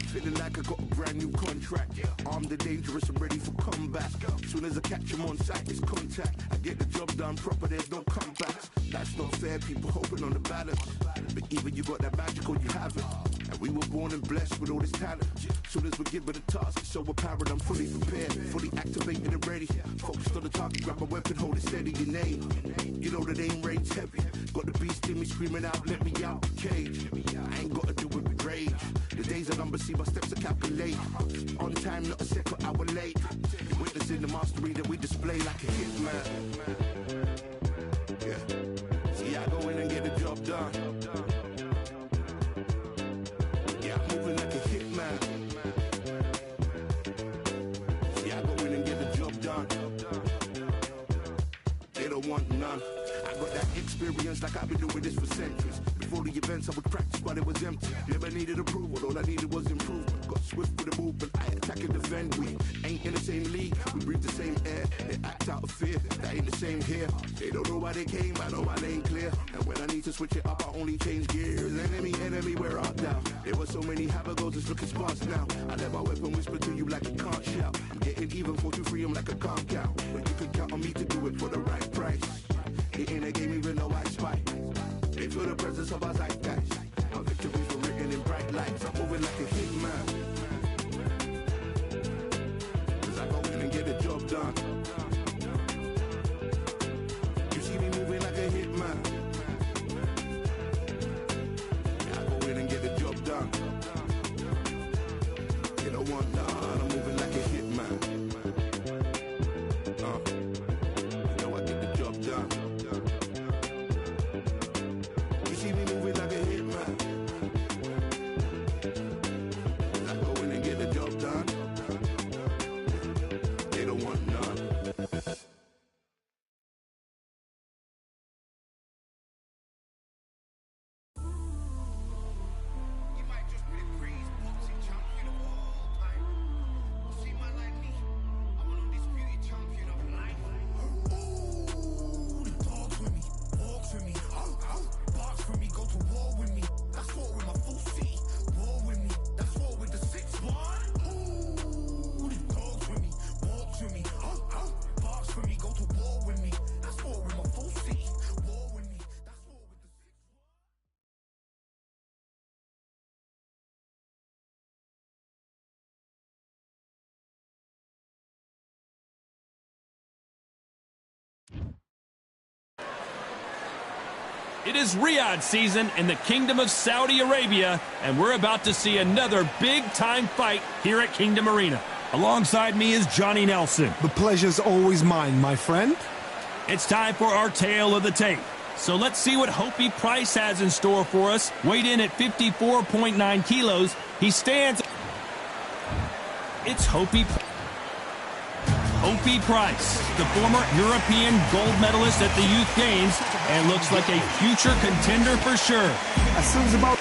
Feeling like I got a brand new contract. Armed and dangerous and ready for comeback. Soon as I catch him on sight, it's contact. I get the job done proper, there's no comebacks. That's not fair, people hoping on the balance. But even you got that magic or you haven't. And we were born and blessed with all this talent. Soon as we're given a task, it's so apparent I'm fully prepared. Fully activated and ready. Focused on the target, grab my weapon, hold it steady, your name. You know the name rains heavy. Got the beast in me screaming out, let me out the cage. I ain't got to do it with rage. The days are numbered, see my steps are calculate. On time, not a second hour late. You're witnessing the mastery that we display like a hitman. Yeah. See, I go in and get the job done. Yeah, I'm moving like a hitman. See, I go in and get the job done. They don't want none. I got that experience like I've been doing this for centuries. Before the events, I would practice while it was empty. Never needed approval, all I needed was improvement. Got swift with the movement, I attack and defend. We ain't in the same league, we breathe the same air. They act out of fear, that ain't the same here. They don't know why they came, I know why they ain't clear. And when I need to switch it up, I only change gears. Enemy, where art thou? There were so many have-a-goes, it's looking sparse now. I let my weapon whisper to you like a can't shout. I'm getting even 4-2-3, I'm like a can't count. But you can count on me to do it for the right price. It ain't a game even though I spy. They feel the presence of our zeitgeist. Our victories were written in bright lights. I'm moving like a hitman. Cause I go in and get the job done. You see me moving like a hitman. Yeah, I go in and get the job done. They don't want none. I'm moving like a hitman. You know I get the job done. It is Riyadh season in the Kingdom of Saudi Arabia, and we're about to see another big-time fight here at Kingdom Arena. Alongside me is Johnny Nelson. The pleasure's always mine, my friend. It's time for our tale of the tape. So let's see what Hopi Price has in store for us. Weighed in at 54.9 kilos, he stands... It's Hopi Price, the former European gold medalist at the Youth Games, and looks like a future contender for sure. As soon as about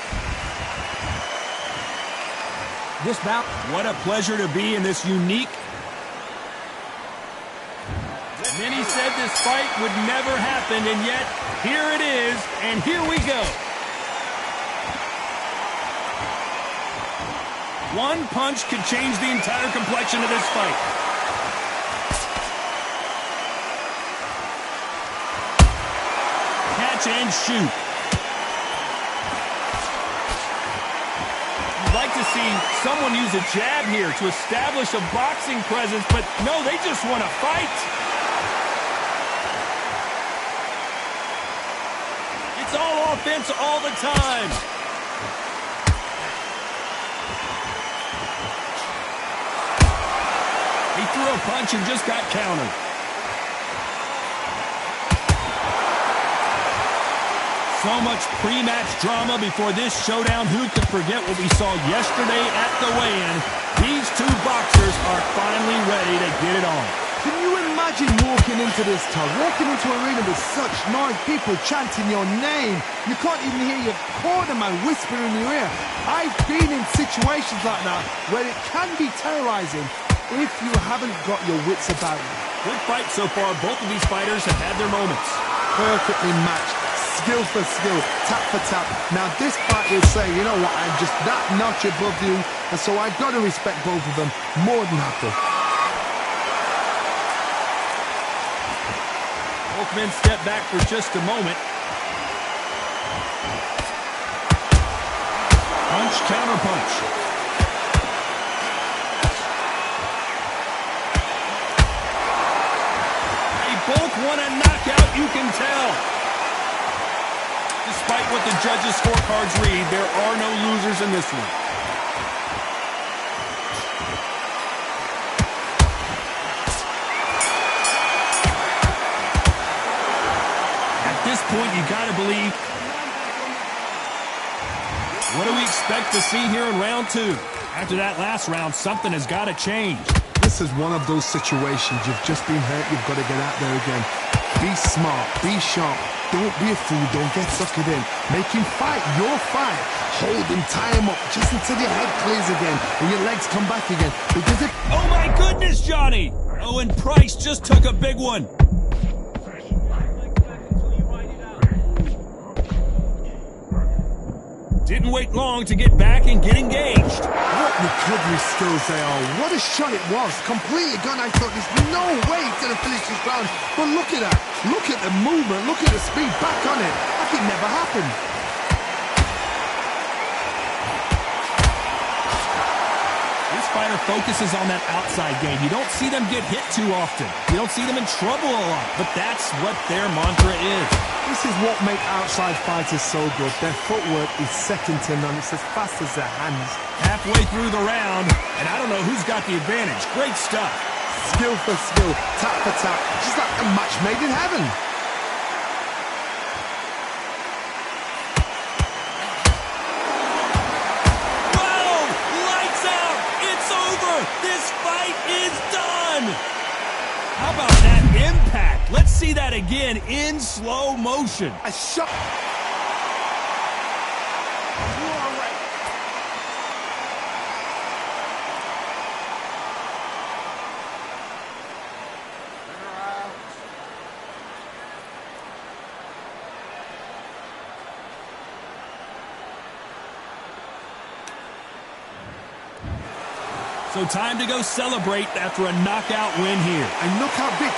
this bout, what a pleasure to be in this unique. Many said this fight would never happen, and yet here it is, and here we go. One punch could change the entire complexion of this fight. And shoot. You'd like to see someone use a jab here to establish a boxing presence, but no, they just want to fight. It's all offense all the time. He threw a punch and just got countered. So much pre-match drama before this showdown. Who could forget what we saw yesterday at the weigh-in? These two boxers are finally ready to get it on. Can you imagine walking into this tug, walking into an arena with such noise, people chanting your name? You can't even hear your corner man whispering in your ear. I've been in situations like that where it can be terrorizing. if you haven't got your wits about you. Good fight so far. Both of these fighters have had their moments. Perfectly matched. Skill for skill, tap for tap. Now this fight will say, you know what, I'm just that notch above you, and so I've got to respect both of them more than happy. Both men step back for just a moment. Punch, counter punch. They both want a knockout, you can tell. Despite what the judges' scorecards read, there are no losers in this one. At this point, you got to believe. What do we expect to see here in round two? After that last round, something has got to change. This is one of those situations. You've just been hurt. You've got to get out there again. Be smart. Be sharp. Don't be a fool. Don't get suckered in. Make him fight your fight. Hold him. Tie him up just until your head clears again and your legs come back again. Because if... Oh, my goodness, Johnny! Oh, and Price just took a big one. Didn't wait long to get back and get engaged. What recovery skills they are. What a shot it was. Completely gone. I thought there's no way to finish this round. But look at that. Look at the movement. Look at the speed. Back on it. Like it never happened. This fighter focuses on that outside game. You don't see them get hit too often. You don't see them in trouble a lot. But that's what their mantra is. This is what makes outside fighters so good. Their footwork is second to none. It's as fast as their hands. Halfway through the round, and I don't know who's got the advantage. Great stuff. Skill for skill, tap for tap. Just like a match made in heaven. Whoa! Lights out! It's over! This fight is done! How about that impact? Let's see that again in slow motion. A shot. So time to go celebrate after a knockout win here. And look how big.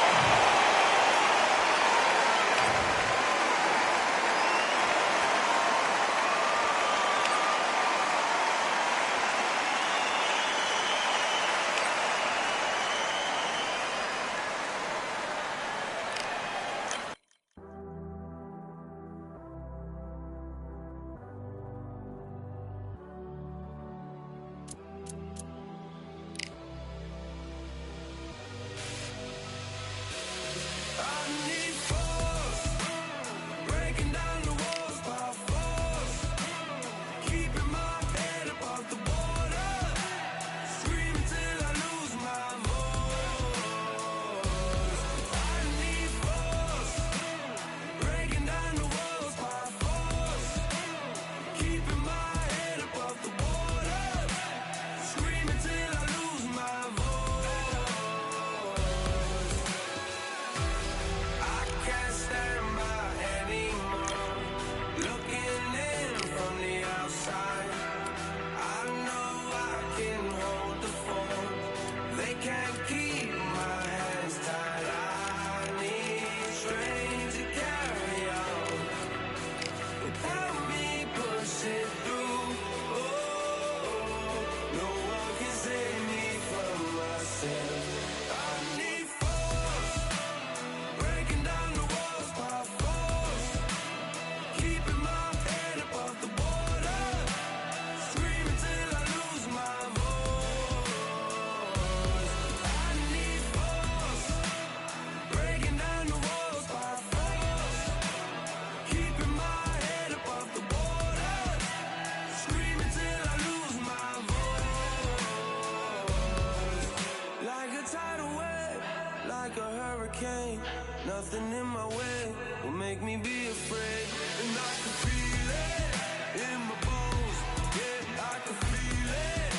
Nothing in my way will make me be afraid. And I can feel it in my bones. Yeah, I can feel it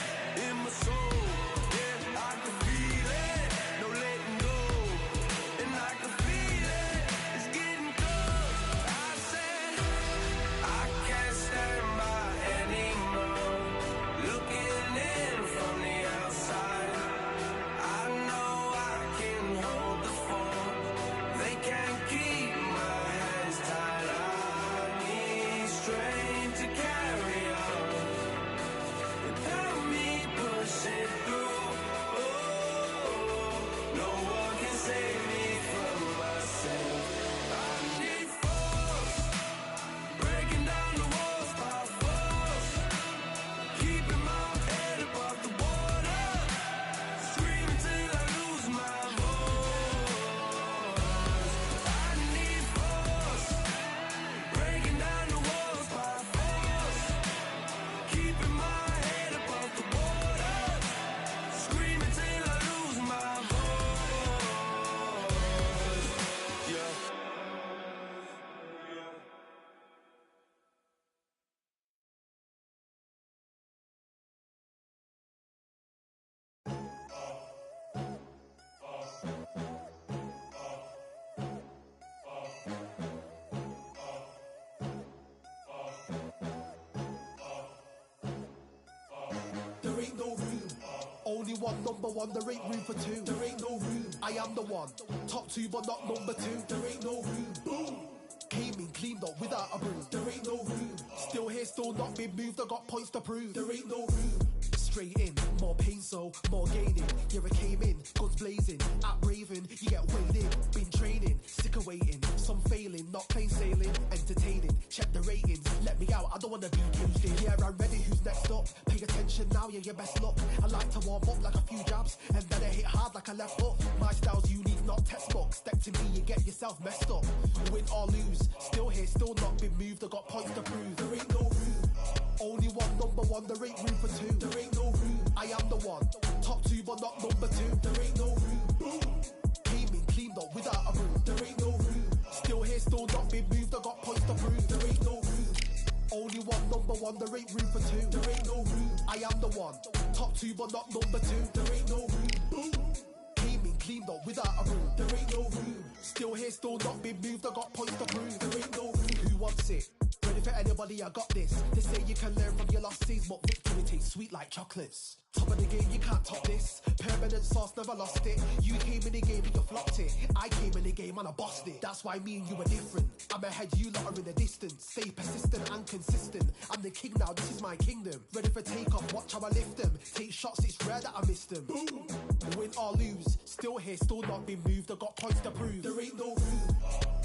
in my soul. Yeah, I can feel it. one, number one, there ain't room for two. There ain't no room. I am the one. Top two, but not number two. There ain't no room. Boom. Came in, cleaned up without a broom. There ain't no room. Still here, still not been moved. I got points to prove. There ain't no room. Straight in, more pain, so more gaining. Yeah, I came in, guns blazing. At Raven, you get weighed in. Been training, sick of waiting. Some failing, not plain sailing. Entertaining, check the ratings. Let me out, I don't wanna be caged in. Yeah, I'm ready, who's next up? Pay attention now, yeah, your best luck. I like to warm up like a few jabs, and then I hit hard like a left hook. My style's unique, not textbook. Step to me, you get yourself messed up. Win or lose, still here, still not been moved. I got points to prove. There ain't no room. Only one, number one, there ain't room for two. There ain't no room. I am the one. Top two, but not number two. There ain't no room. Boom. Came in, cleaned up without a broom. There ain't no room. Still here, still not been moved. I got points to prove. There ain't no room. Only one, number one, there ain't room for two. There ain't no room. I am the one. Top two, but not number two. There ain't no room. Boom. Came in, cleaned up without a broom. There ain't no room. Still here, still not been moved. I got points to prove. There ain't no room. Who wants it? Ready for anybody, I got this. They say you can learn from your losses, but victory tastes sweet like chocolates. Top of the game, you can't top this. Permanent sauce, never lost it. You came in the game and you flopped it. I came in the game and I bossed it. That's why me and you are different. I'm ahead, you lot are in the distance. Stay persistent and consistent. I'm the king now, this is my kingdom. Ready for take off, watch how I lift them. Take shots, it's rare that I miss them. Boom. Win or lose, still here, still not been moved. I got points to prove. There ain't no room.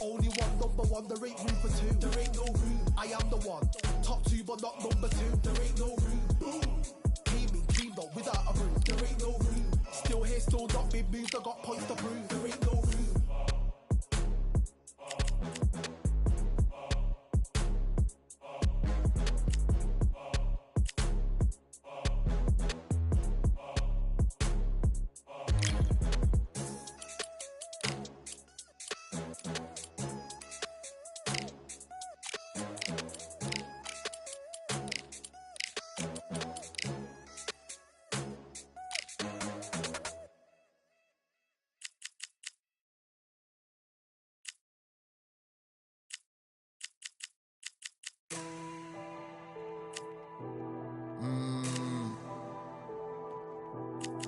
Only one, number one, there ain't room for two. There ain't no room. I am the one. Top two, but not number two. There ain't no room. Boom. Came in, cleaned up without a broom. There ain't no room. Still here, still not been moved. I got points to prove. There ain't no room.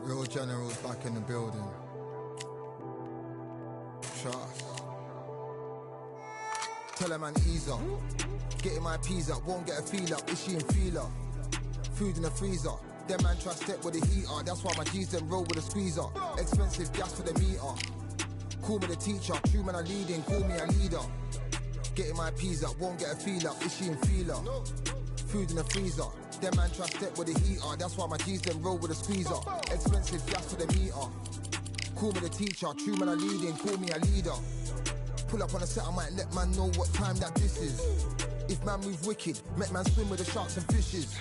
Real generals back in the building. Trust. Tell a man ease up. Getting my peas up, won't get a feel up. Is she in feeler? Food in the freezer. Them man try step with the heater. That's why my G's them roll with a squeezer. Expensive gas for the meter. Call me the teacher. True man I leading, call me a leader. Getting my peas up, won't get a feel up. Is she in feeler? Food in the freezer. Them man try step with the heater. That's why my G's them roll with a squeezer. Expensive gas for the meter. Call me the teacher. True man I leading, call me a leader. Pull up on the set, I might let man know what time that this is. If man move wicked, make man swim with the sharks and fishes.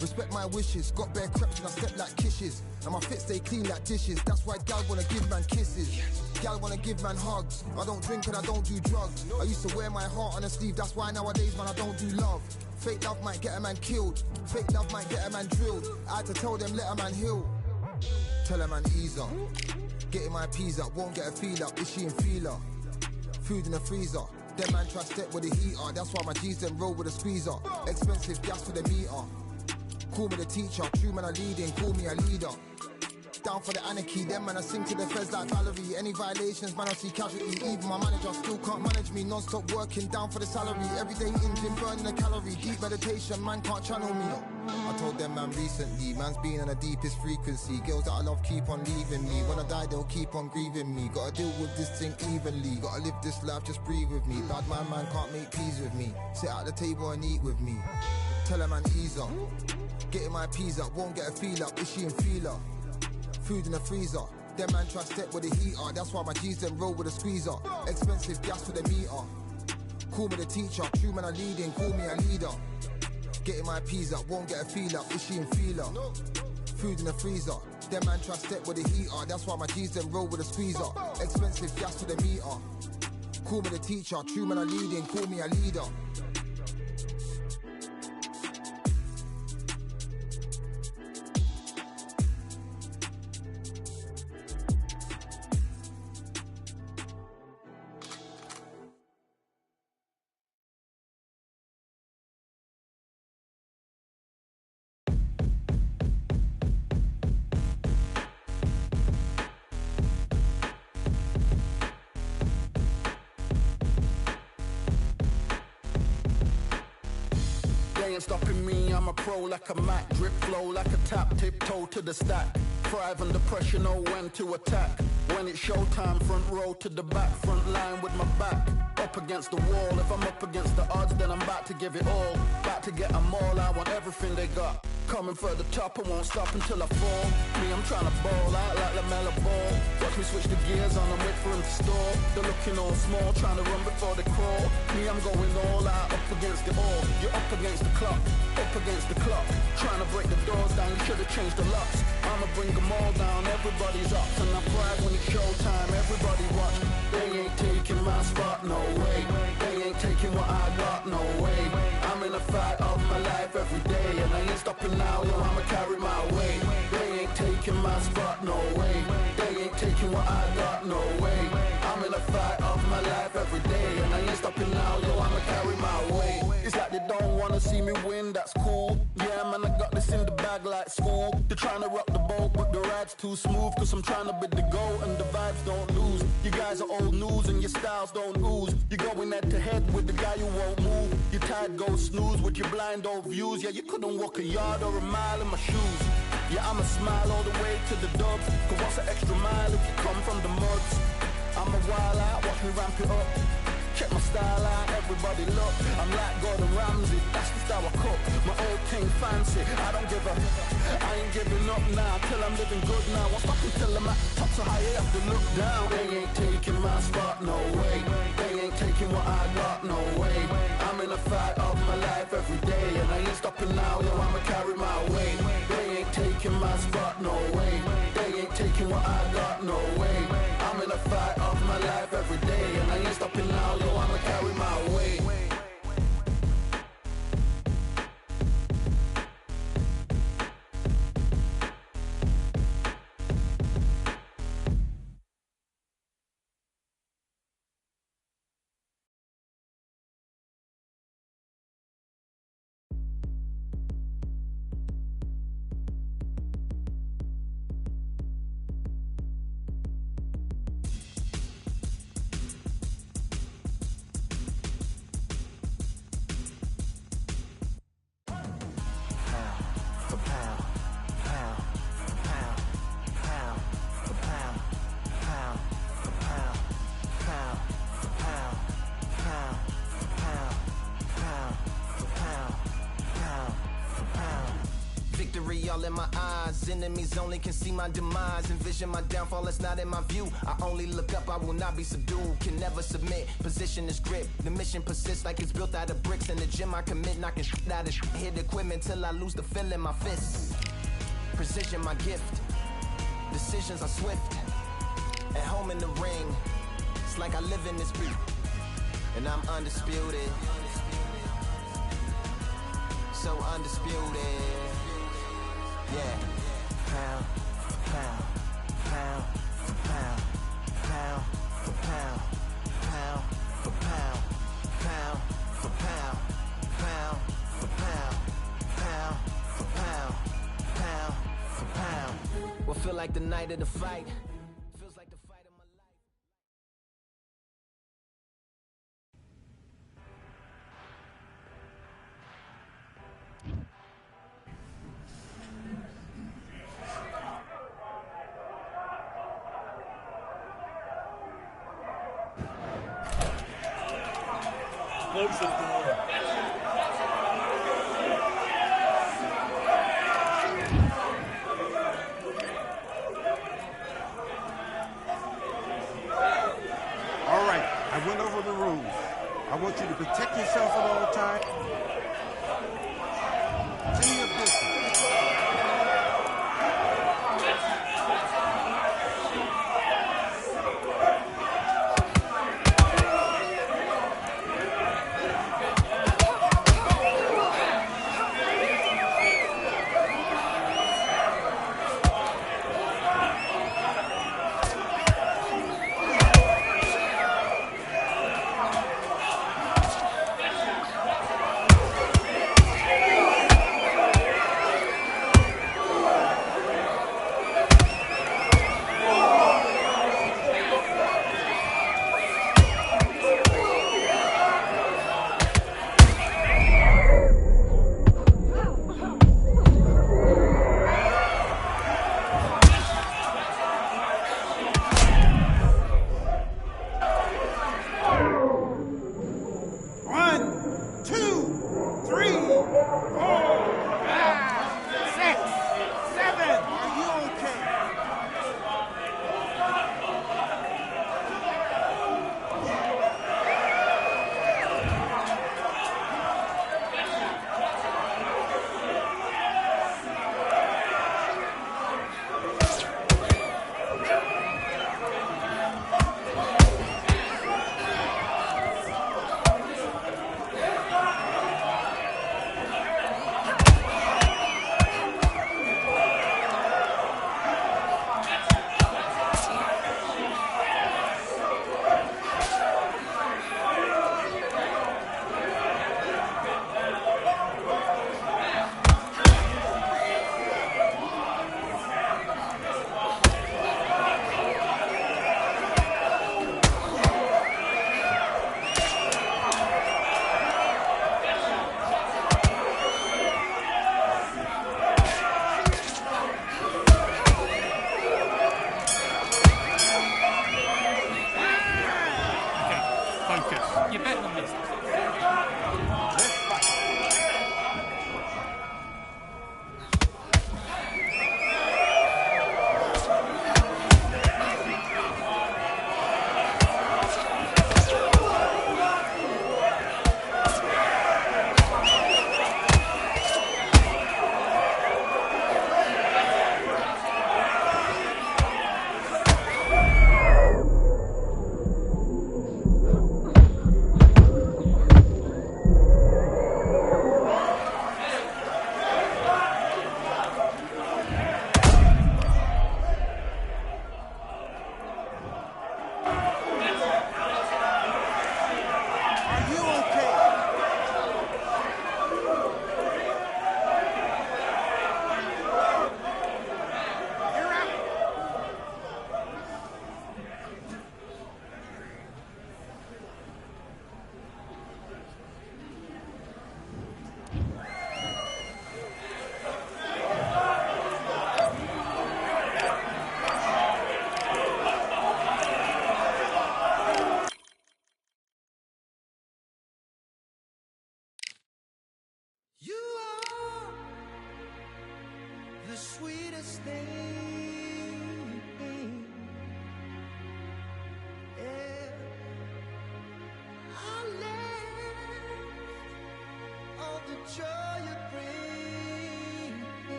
Respect my wishes, got bare creps and I step like kisses. And my fit stay clean like dishes. That's why gal wanna give man kisses. Gal wanna give man hugs. I don't drink and I don't do drugs. I used to wear my heart on a sleeve. That's why nowadays man I don't do love. Fake love might get a man killed. Fake love might get a man drilled. I had to tell them let a man heal. Tell a man ease up. Getting my peas up, won't get a feel up. Is she in feeler? Food in the freezer. Them man try step with the heater. That's why my G's them roll with a squeezer. Expensive gas for the meter. Call me the teacher. True man I leading, call me a leader. Down for the anarchy, them man I sing to the feds like Valerie. Any violations, man I see casualty. Even my manager still can't manage me. Non-stop working, down for the salary. Everyday in gym, burning a calorie. Deep meditation, man can't channel me. I told them man recently, man's been on the deepest frequency. Girls that I love keep on leaving me. When I die they'll keep on grieving me. Gotta deal with this thing evenly. Gotta live this life, just breathe with me. Bad man can't make peace with me. Sit at the table and eat with me. Tell a man ease up. Getting my peas up, won't get a feel up. Is she in feeler? Food in the freezer. Them man try step with the heater. That's why my G's them roll with a squeezer. Expensive gas for the meter. Call me the teacher. True man I leading, call me a leader. Getting my peas up, won't get a feel up. Is she in feeler? Food in the freezer. Them man try step with the heater. That's why my G's them roll with a squeezer. Expensive gas for the meter. Call me the teacher. True man I leading, call me a leader. They ain't stopping me, I'm a pro like a Mac. Drip flow like a tap, tiptoe to the stack. Thrive under pressure, know when to attack. When it's showtime, front row to the back. Front line with my back up against the wall. If I'm up against the odds, then I'm about to give it all. About to get them all, I want everything they got. Coming for the top, I won't stop until I fall. Me, I'm trying to ball out like LaMelo Ball. Watch me switch the gears on and wait for him to stall. They're looking all small, trying to run before they crawl. Me, I'm going all out, up against the all. You're up against the clock, up against the clock. Trying to break the doors down, you should've changed the locks. I'ma bring them all down, everybody's up. And I pride when it's showtime, everybody watch. They ain't taking my spot, no way. They ain't taking what I got, no way. I'm in a fight of my life every day, and I ain't stopping now, yo, I'ma carry my weight. They ain't taking my spot, no way. They ain't taking what I got, no way. I'm in a fight of my life every day, and I ain't stopping now, yo, I'ma carry my weight. It's like they don't wanna see me win, that's cool. Yeah, man, I got this in the bag like school. They're trying to rock the boat, but the ride's too smooth. Cause I'm trying to bid the goal, and the vibes don't lose. You guys are old news, and your styles don't ooze. You're going head to head with the guy who won't move. Your tide goes snooze with your blind old views. Yeah, you couldn't walk a yard or a mile in my shoes. Yeah, I'ma smile all the way to the dubs. Cause what's an extra mile if you come from the muds? I'm a wild out, watch me ramp it up. Check my style out, everybody look. I'm like Gordon Ramsay, that's just how I cook. My old thing fancy, I don't give a. I ain't giving up now, till I'm living good now. Won't stop until I'm at the top, so high I have to look down. They ain't taking my spot, no way. They ain't taking what I got, no way. I'm in a fight of my life every day, and I ain't stopping now, yo, I'ma carry my weight. They ain't taking my spot, no way. They ain't taking what I got, no way. I'm in a fight of my life every day, and I ain't stopping now, yo, I'ma carry my weight. All in my eyes, enemies only can see my demise. Envision my downfall, it's not in my view. I only look up, I will not be subdued. Can never submit, position is grip. The mission persists like it's built out of bricks. In the gym I commit, knocking shit out of shit. Hit equipment till I lose the feel in my fists. Precision my gift, decisions are swift. At home in the ring, it's like I live in this beat. And I'm undisputed, so undisputed. Yeah, pound for pound, pound for pound, pound for pound, pound for pound, pound for pound, pound for pound, pound for pound, pound for pound. What feel like the night of the fight? Feels like the fight of my life. Close the door. All right, I went over the rules. I want you to protect yourself at all times. Tell me your business.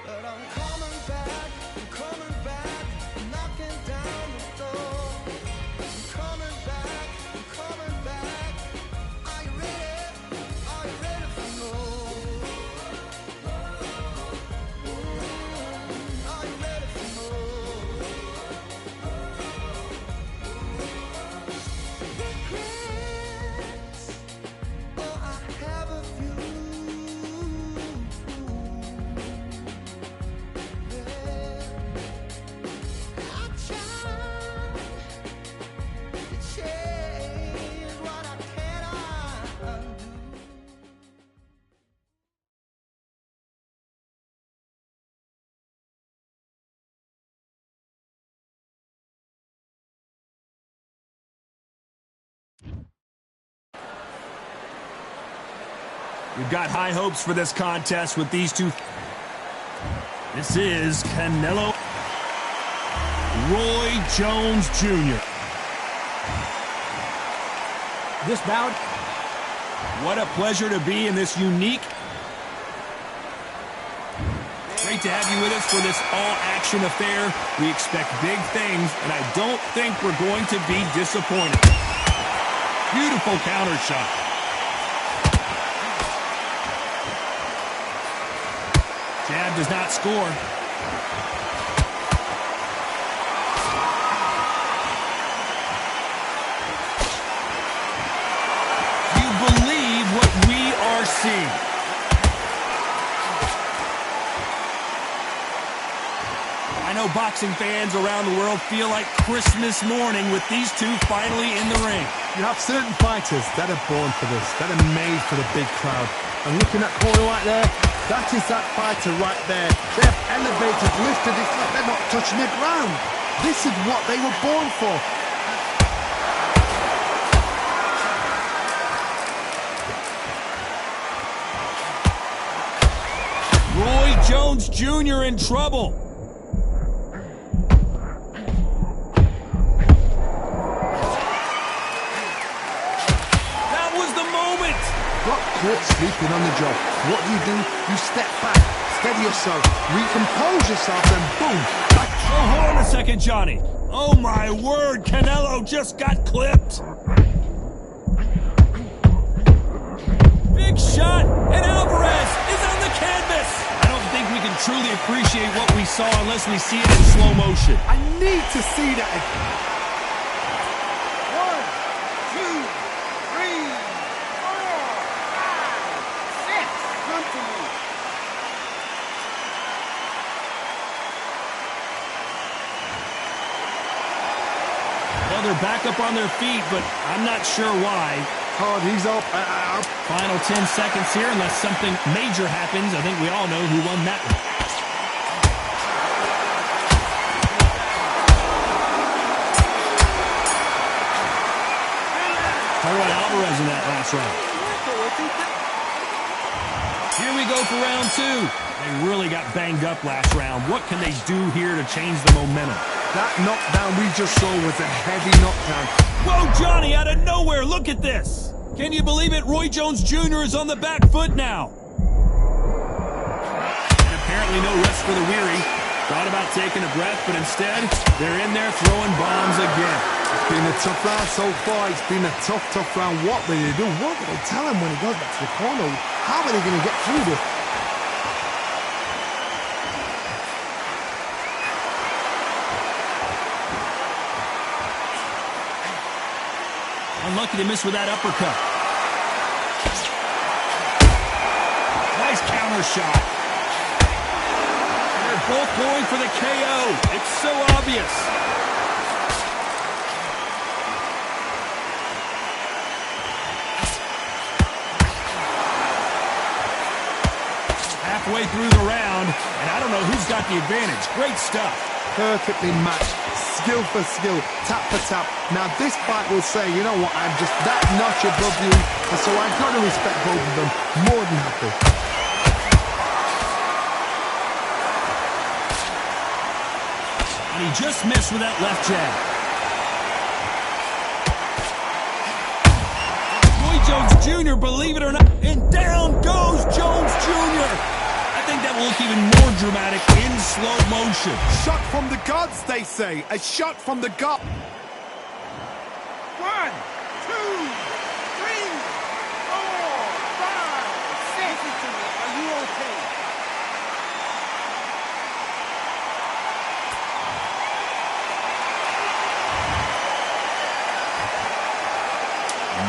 But I'm coming back, knocking down the door. I'm coming back. Are you ready? Are you ready for more? Are you ready for more? Regrets, oh, I have a few. We've got high hopes for this contest with these two. This is Canelo Roy Jones Jr. This bout. What a pleasure to be in this unique. Great to have you with us for this all-action affair. We expect big things, and I don't think we're going to be disappointed. Beautiful counter shot. Jab does not score. Do you believe what we are seeing? I know boxing fans around the world feel like Christmas morning with these two finally in the ring. You have certain fighters that are born for this, that are made for the big crowd. And looking at corner right there, that is that fighter right there. They have elevated, lifted, it's like they're not touching the ground. This is what they were born for. Roy Jones Jr. in trouble. That was the moment. Got caught sleeping on the job. What do? You step back, steady yourself, recompose yourself, and boom. Back. Oh, hold on a second, Johnny. Oh, my word. Canelo just got clipped. Big shot, and Alvarez is on the canvas. I don't think we can truly appreciate what we saw unless we see it in slow motion. I need to see that again. 1, 2, 3, 4, 5, 6. Come to me. Well, they're back up on their feet, but I'm not sure why. Hard, he's up. Final 10 seconds here, unless something major happens. I think we all know who won that one. Talk about Alvarez in that last round. Here we go for round two. They really got banged up last round. What can they do here to change the momentum? That knockdown we just saw was a heavy knockdown. Whoa, Johnny, out of nowhere, look at this. Can you believe it? Roy Jones Jr. is on the back foot now. And apparently no rest for the weary. Thought about taking a breath, but instead, they're in there throwing bombs again. It's been a tough round so far. It's been a tough round. What will they do? What will they tell him when he goes back to the corner? How are they going to get through this? Unlucky to miss with that uppercut. Nice counter shot. They're both going for the KO. It's so obvious. Halfway through the round, and I don't know who's got the advantage. Great stuff. Perfectly matched. skill for skill, tap for tap. Now this fight will say, you know what, I'm just that notch above you, and so I've got to respect both of them. More than happy. And he just missed with that left jab. Roy Jones Jr., believe it or not, and down goes Jones Jr. I think that will look even more dramatic in slow motion. Shot from the gods, they say. A shot from the gods. 1, 2, 3, 4, 5, 6. Are you okay?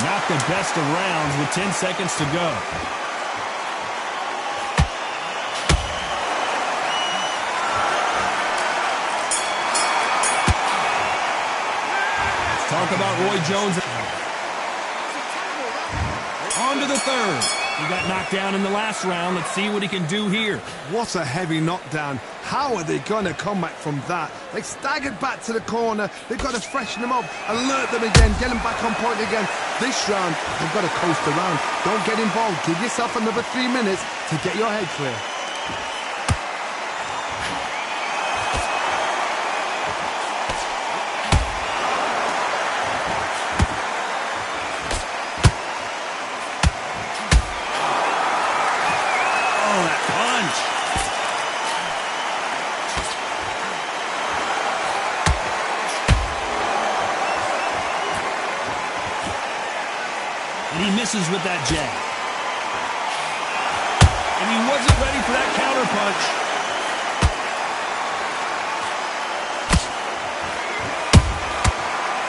Not the best of rounds with 10 seconds to go. Let's talk about Roy Jones. On to the third. He got knocked down in the last round. Let's see what he can do here. What a heavy knockdown. How are they going to come back from that? They staggered back to the corner. They've got to freshen them up, alert them again, get them back on point again. This round, they've got to coast around. Don't get involved. Give yourself another 3 minutes to get your head clear. Oh, that punch. And he misses with that jab. And he wasn't ready for that counter punch.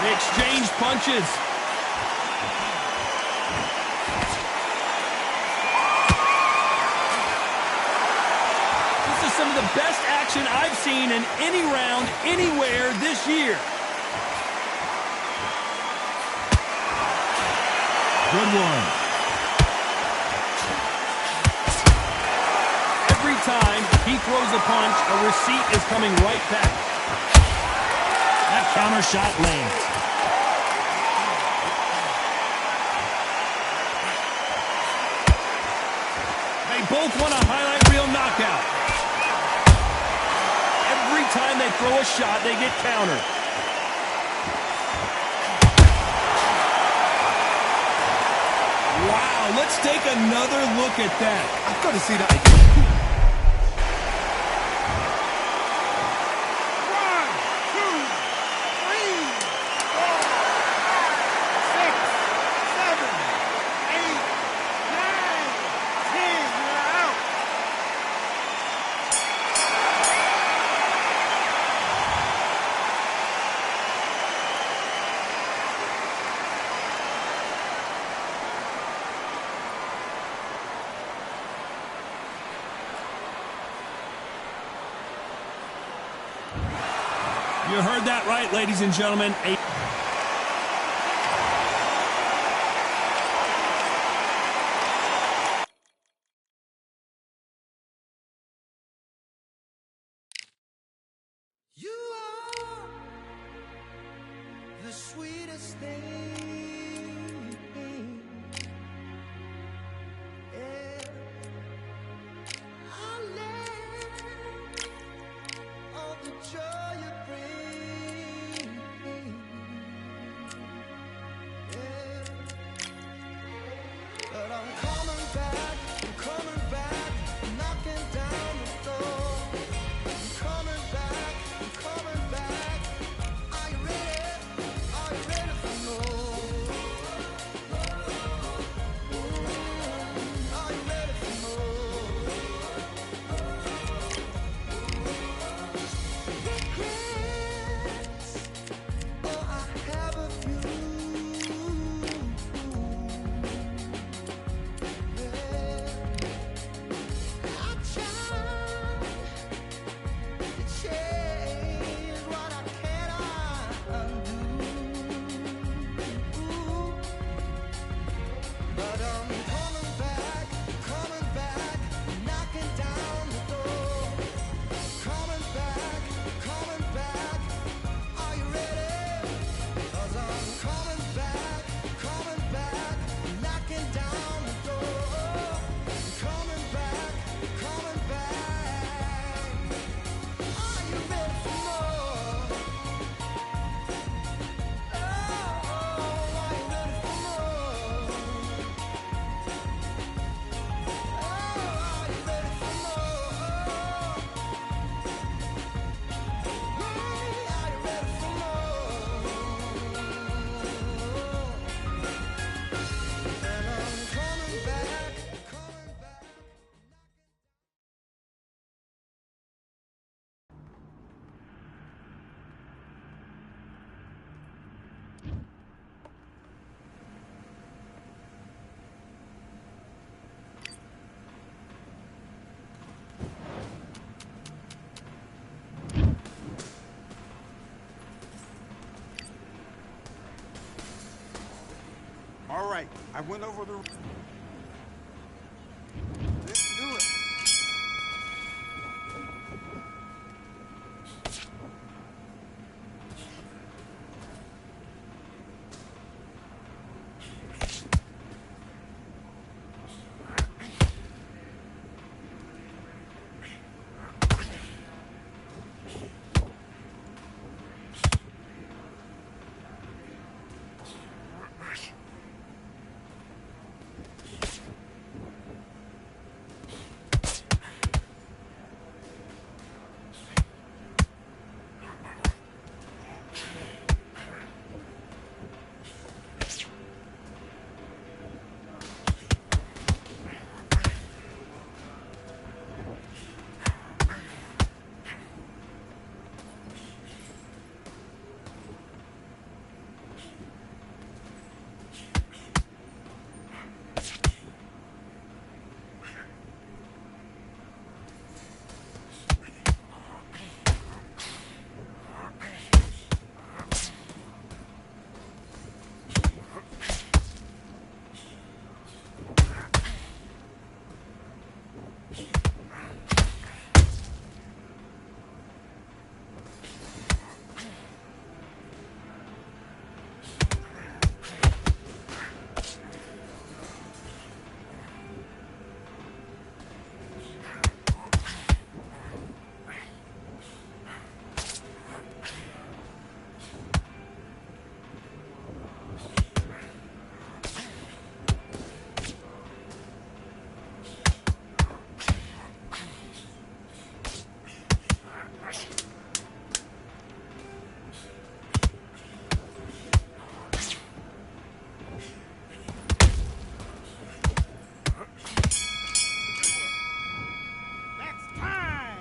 They exchanged punches. This is some of the best action I've seen in any round, anywhere this year. Good one. Every time he throws a punch, a receipt is coming right back. That counter shot lands. They both want a highlight reel knockout. Every time they throw a shot, they get countered. Wow, let's take another look at that. I've got to see that again. 1, 2, 3, 4. You heard that right, ladies and gentlemen. You are the sweetest thing. Yeah. I live all the joy you bring. Yeah. But I'm coming back, knocking down the door. I'm coming back. Are you ready for more? All right, I went over the... Let's do it.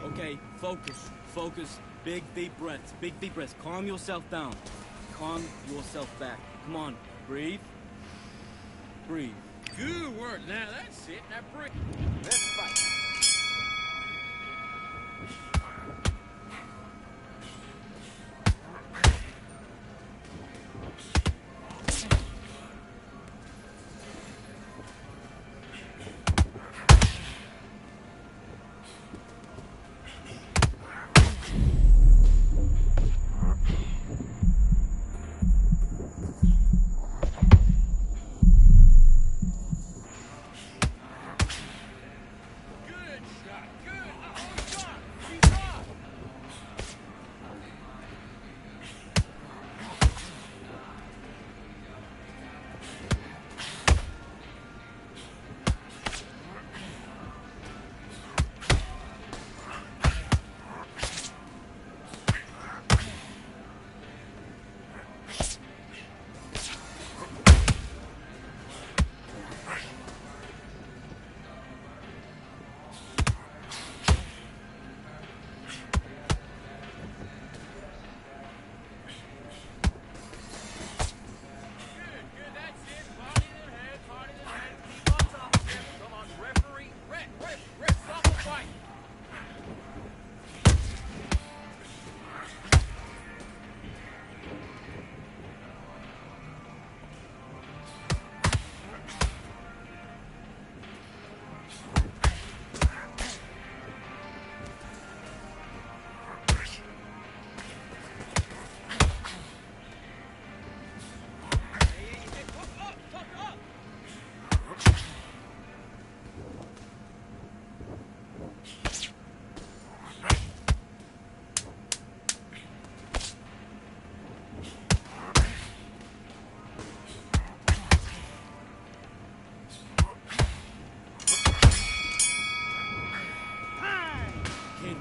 Okay, focus. Big deep breaths. Calm yourself down. Calm yourself back. Come on, breathe. Good work. Now that's it. Now breathe. Let's fight.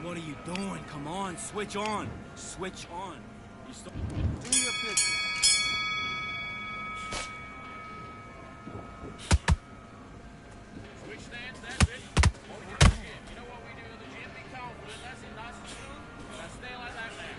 What are you doing? Come on, switch on. You still... Do your business. Switch stance, that's it. Over to the gym. You know what we do in the gym? Be confident. That's it. Nice and smooth. Now stay like that now.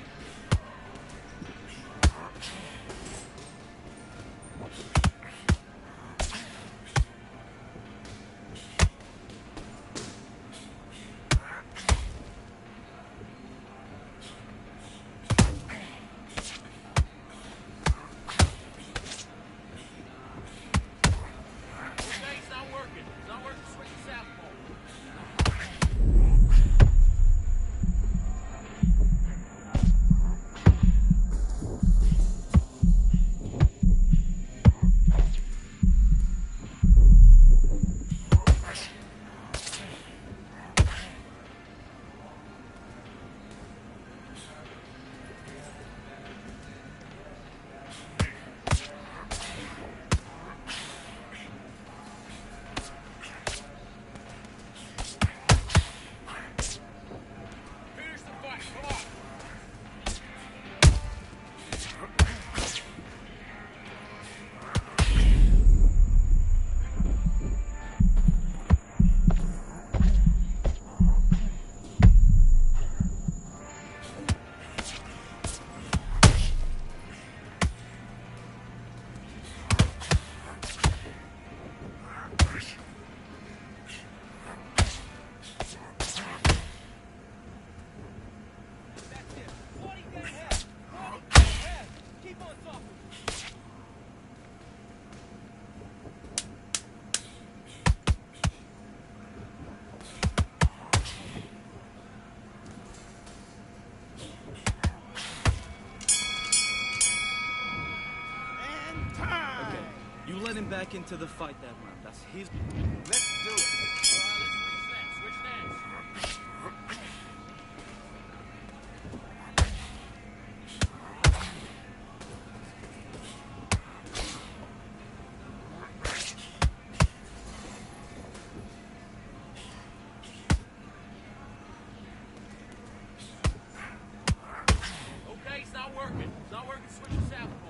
You let him back into the fight that round. That's his... Let's do it. Switch stance. Okay, it's not working. It's not working. Switch to southpaw.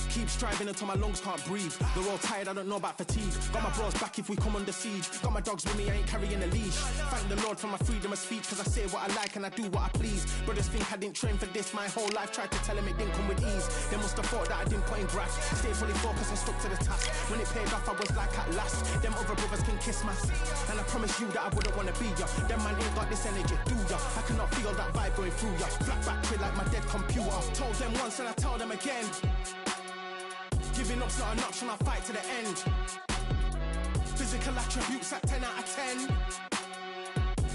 Keep striving until my lungs can't breathe. They're all tired, I don't know about fatigue. Got my bros back if we come under siege. Got my dogs with me, I ain't carrying a leash. Thank the Lord for my freedom of speech, cause I say what I like and I do what I please. Brothers think I didn't train for this my whole life. Tried to tell them it didn't come with ease. They must have thought that I didn't put in graft. Stayed fully focused and stuck to the task. When it paid off, I was like at last. Them other brothers can kiss my ass. And I promise you that I wouldn't wanna be ya. Them man ain't got this energy, do ya? I cannot feel that vibe going through ya. Flat back quit like my dead computer. Told them once and I tell them again. Giving up's not an option, I'll fight to the end. Physical attributes at 10 out of 10.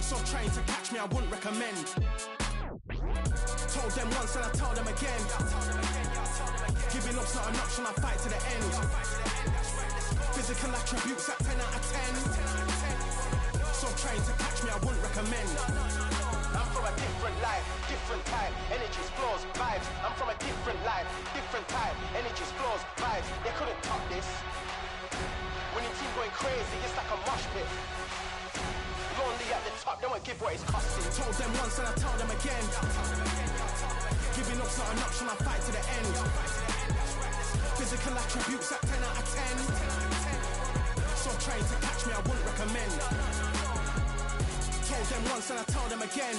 So trying to catch me, I wouldn't recommend. Told them once and I tell them again. Giving up's not an option, I'll fight to the end. Physical attributes at 10 out of 10. So trying to catch me, I wouldn't recommend. I'm from a different life, different type, energies, flows, vibes. I'm from a different life, different type, energies, flows, vibes. They couldn't top this. When your team going crazy, it's like a mosh pit. Lonely at the top, they won't give what it's costing. Told them once and I tell them again. Giving up's not an option, I'll fight to the end. Physical attributes at 10 out of 10. So trying to catch me, I wouldn't recommend. Told them once and I tell them again.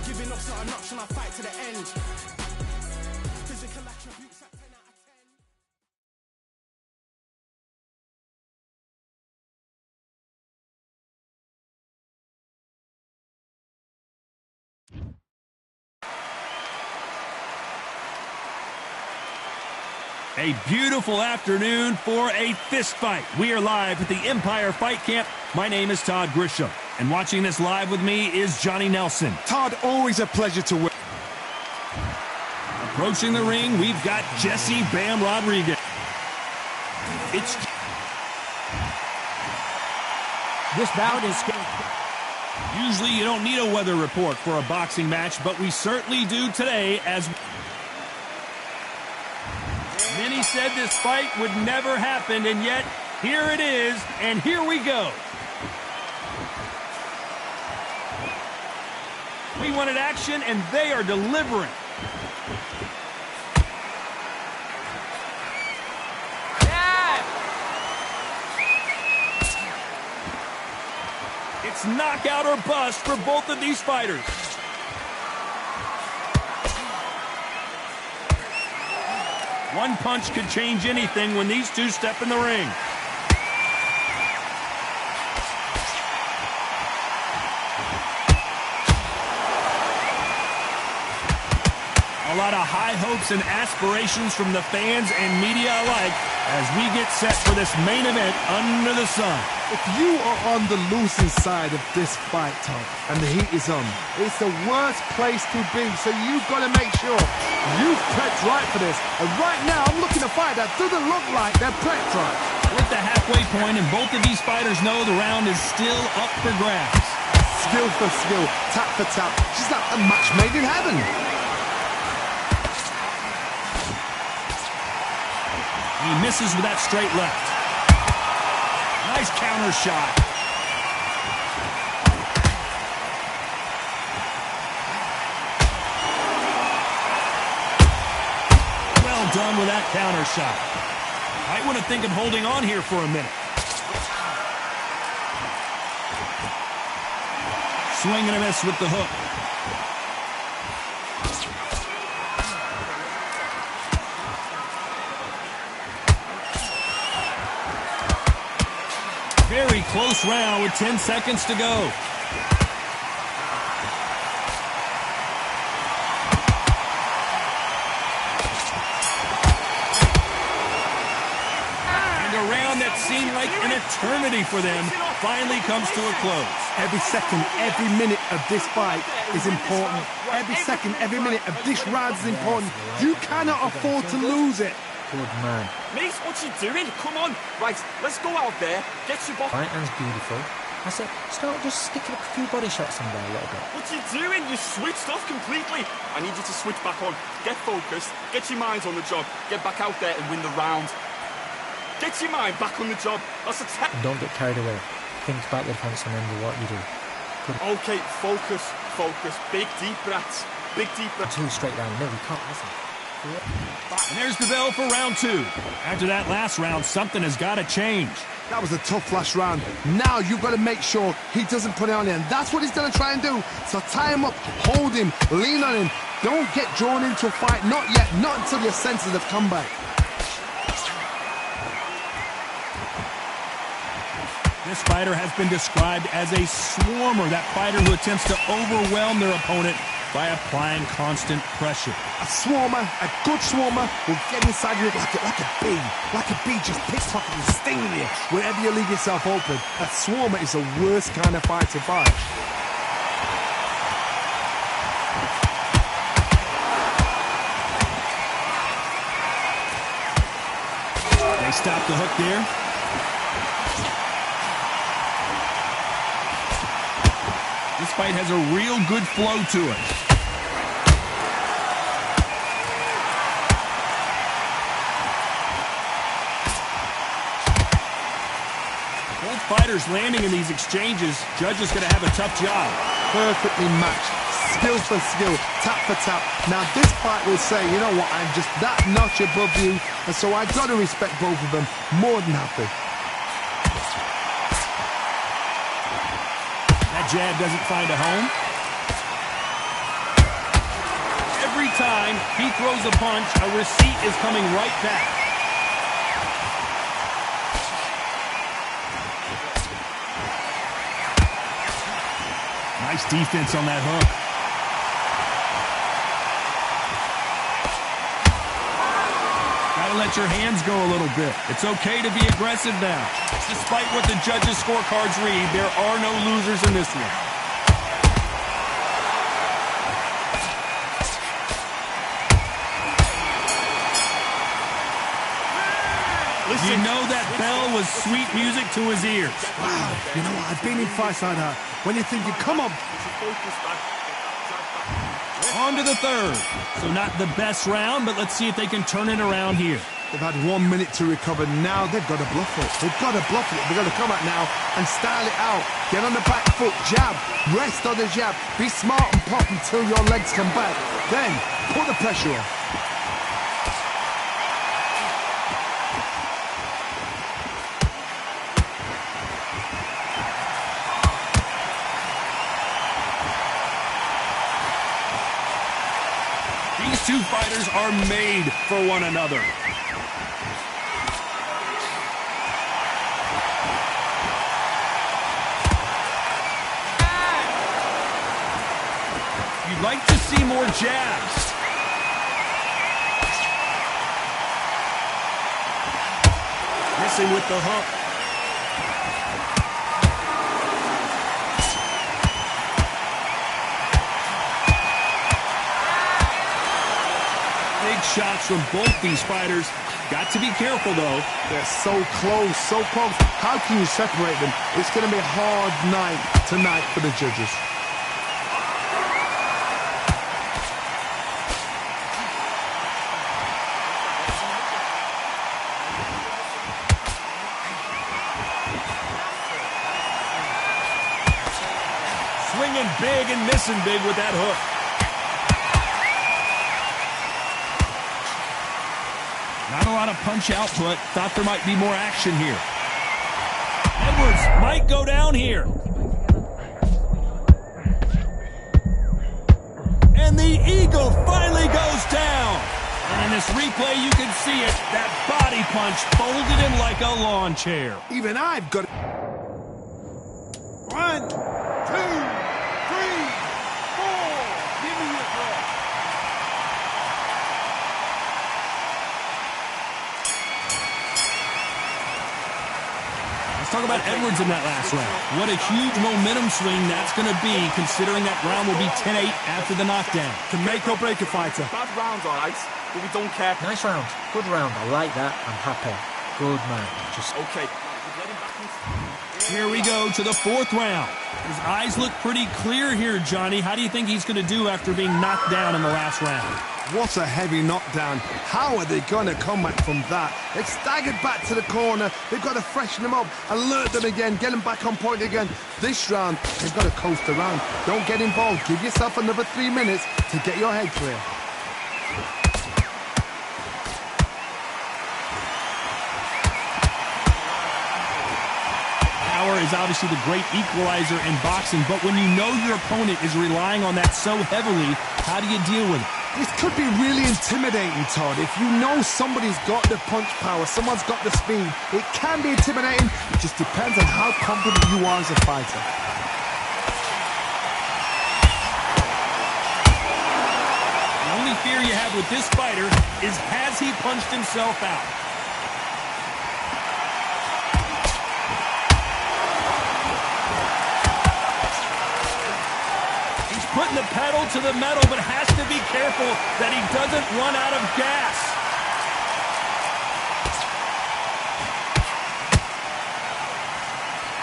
Giving up's not an option, I'll fight to the end. Physical attributes at 10 out of 10. A beautiful afternoon for a fist fight. We are live at the Empire Fight Camp. My name is Todd Grisham, and watching this live with me is Johnny Nelson. Todd, always a pleasure to win. Approaching the ring, we've got Jesse Bam Rodriguez. It's... This bout is... Usually you don't need a weather report for a boxing match, but we certainly do today as... Many said this fight would never happen, and yet here it is, and here we go. We wanted action, and they are delivering. It's knockout or bust for both of these fighters. One punch could change anything when these two step in the ring. A lot of high hopes and aspirations from the fans and media alike as we get set for this main event under the sun. If you are on the losing side of this fight, Tom, and the heat is on, it's the worst place to be, so you've got to make sure you've prepped right for this. And right now, I'm looking to fight that doesn't look like they're prepped right. We're at the halfway point, and both of these fighters know the round is still up for grabs. Skill for skill, tap for tap, just like a match made in heaven. He misses with that straight left. Nice counter shot. Well done with that counter shot. Might want to think of holding on here for a minute. Swing and a miss with the hook. Very close round with 10 seconds to go. That seemed like an eternity for them finally comes to a close. Every second, every minute of this fight is important. Every second, every minute of this round is important. You cannot afford to lose it. Good man. Mate, what you doing? Come on. Right, let's go out there. Get your box. Right hand's beautiful. I said, start just sticking a few body shots in there a little bit. What you doing? You switched off completely. I need you to switch back on. Get focused. Get your minds on the job. Get back out there and win the round. Get your mind back on the job. That's a and don't get carried away. Think about the defense and then do what you do. Good. Okay, focus, focus. Big deep breaths. Big deep breaths. 2 straight down the middle. You can't listen. And there's the bell for round 2. After that last round, something has got to change. That was a tough last round. Now you've got to make sure he doesn't put it on you, and that's what he's going to try and do. So tie him up, hold him, lean on him. Don't get drawn into a fight. Not yet. Not until your senses have come back. This fighter has been described as a swarmer, that fighter who attempts to overwhelm their opponent by applying constant pressure. A swarmer, a good swarmer, will get inside you like a bee. Like a bee, just pickpocket and stinging you wherever you leave yourself open. A swarmer is the worst kind of fight to fight. They stop the hook there. This fight has a real good flow to it. Both fighters landing in these exchanges. Judges going to have a tough job. Perfectly matched. Skill for skill. Tap for tap. Now this fight will say, you know what, I'm just that notch above you. And so I've got to respect both of them. More than happy. Jab doesn't find a home. Every time he throws a punch, a receipt is coming right back. Nice defense on that hook. Gotta let your hands go a little bit. It's okay to be aggressive now. Despite what the judges' scorecards read, there are no losers in this one. You know that bell was sweet music to his ears. Wow, you know what? I've been in fights like that. When you're thinking, come on. On to the third. So not the best round, but let's see if they can turn it around here. They've had 1 minute to recover. Now they've got to bluff it. They've got to bluff it. They've got to come out now and style it out. Get on the back foot, jab, rest on the jab. Be smart and pop until your legs come back. Then put the pressure on. These two fighters are made for one another. You'd like to see more jabs. Missing with the hook. Shots from both these fighters. Got to be careful, though. They're so close, so close. How can you separate them? It's going to be a hard night tonight for the judges. Swinging big and missing big with that hook. Not a lot of punch output. Thought there might be more action here. Edwards might go down here. And the Eagle finally goes down. And in this replay, you can see it. That body punch folded him like a lawn chair. Even I've got... 1, 2, 3, 4. Give me your breath. Let's talk about Edwards in that last round. What a huge momentum swing that's going to be, considering that round will be 10-8 after the knockdown. Can make or break a fighter. Bad round, all right, but we don't care. Nice round. Good round. I like that. I'm happy. Good man. Just Okay. Here we go to the fourth round. His eyes look pretty clear here, Johnny. How do you think he's going to do after being knocked down in the last round? What a heavy knockdown. How are they going to come back from that? They've staggered back to the corner. They've got to freshen them up, alert them again, get them back on point again. This round, they've got to coast around. Don't get involved. Give yourself another 3 minutes to get your head clear. Power is obviously the great equalizer in boxing, but when you know your opponent is relying on that so heavily, how do you deal with it? This could be really intimidating, Todd. If you know somebody's got the punch power, someone's got the speed, it can be intimidating. It just depends on how confident you are as a fighter. The only fear you have with this fighter is, has he punched himself out? Putting the pedal to the metal, but has to be careful that he doesn't run out of gas.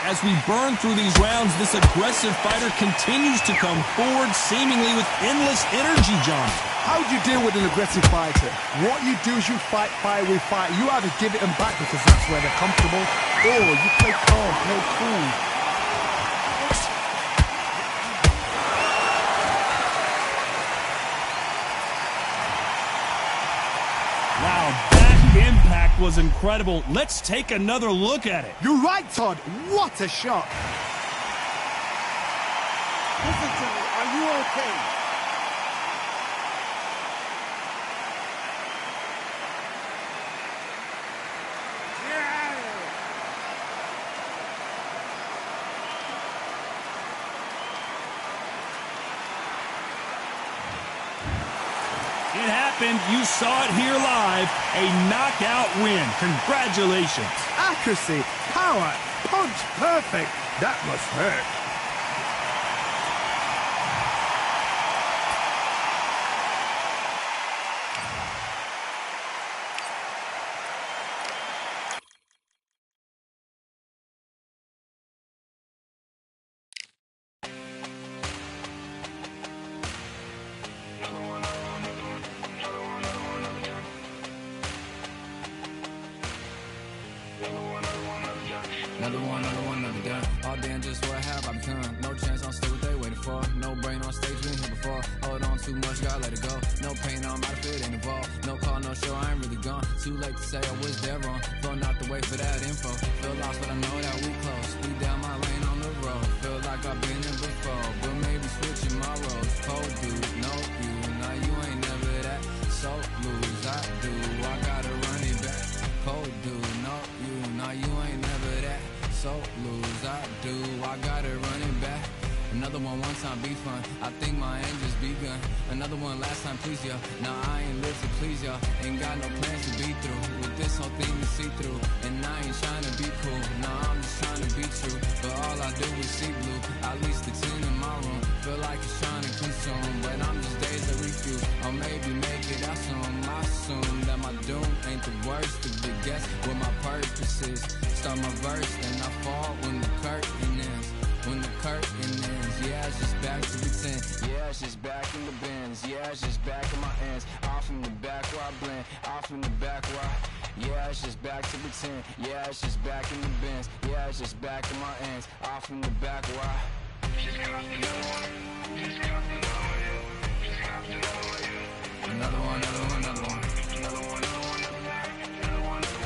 As we burn through these rounds, this aggressive fighter continues to come forward, seemingly with endless energy, John. How do you deal with an aggressive fighter? What you do is you fight fire with fire. You either give it them back because that's where they're comfortable, or you play calm, play cool. Wow, that impact was incredible. Let's take another look at it. You're right, Todd. What a shot. Listen to me. Are you okay? It happened. You saw it here live. A knockout win. Congratulations. Accuracy, power, punch, perfect. That must hurt. Another done. All damn, just what have I become? No chance, I'm still what they waiting for. No brain on stage, been here before. Hold on too much, gotta let it go. No pain, I'm out of it, ain't involved. No call, no show, I ain't really gone. Too late to say I was dead wrong. Throwing out the way for that info. Feel lost, but I know that we close. We down my lane on the road. Feel like I've been in before, but maybe switching my roles. Cold dude, no you, now you ain't never that. So lose, I do, I gotta run it back. Cold dude, no you, now you ain't never that. So lose, I do, I gotta run it back. Another one time be fun, I think my end just begun. Another one last time please ya. Now I ain't live to please ya. Ain't got no plans to be through with this whole thing to see through. And I ain't trying to be cool, nah I'm just trying to be true. But all I do is see blue, at least the 10 in my room. Feel like it's trying to consume, but I'm just days that refuse. Or maybe make it out soon. I assume that my doom ain't the worst of the guess what my purpose is. Start my verse, then I fall when the curtain ends. When the curtain ends, yeah, it's just back to pretend. Yeah, it's just back in the bins. Yeah, it's just back in my ends. Off in the back where I blend. Off in the back where I... Yeah, it's just back to pretend. Yeah, it's just back in the bins. Yeah, it's just back in my ends. Off in the back where I... Another one, another one, another one.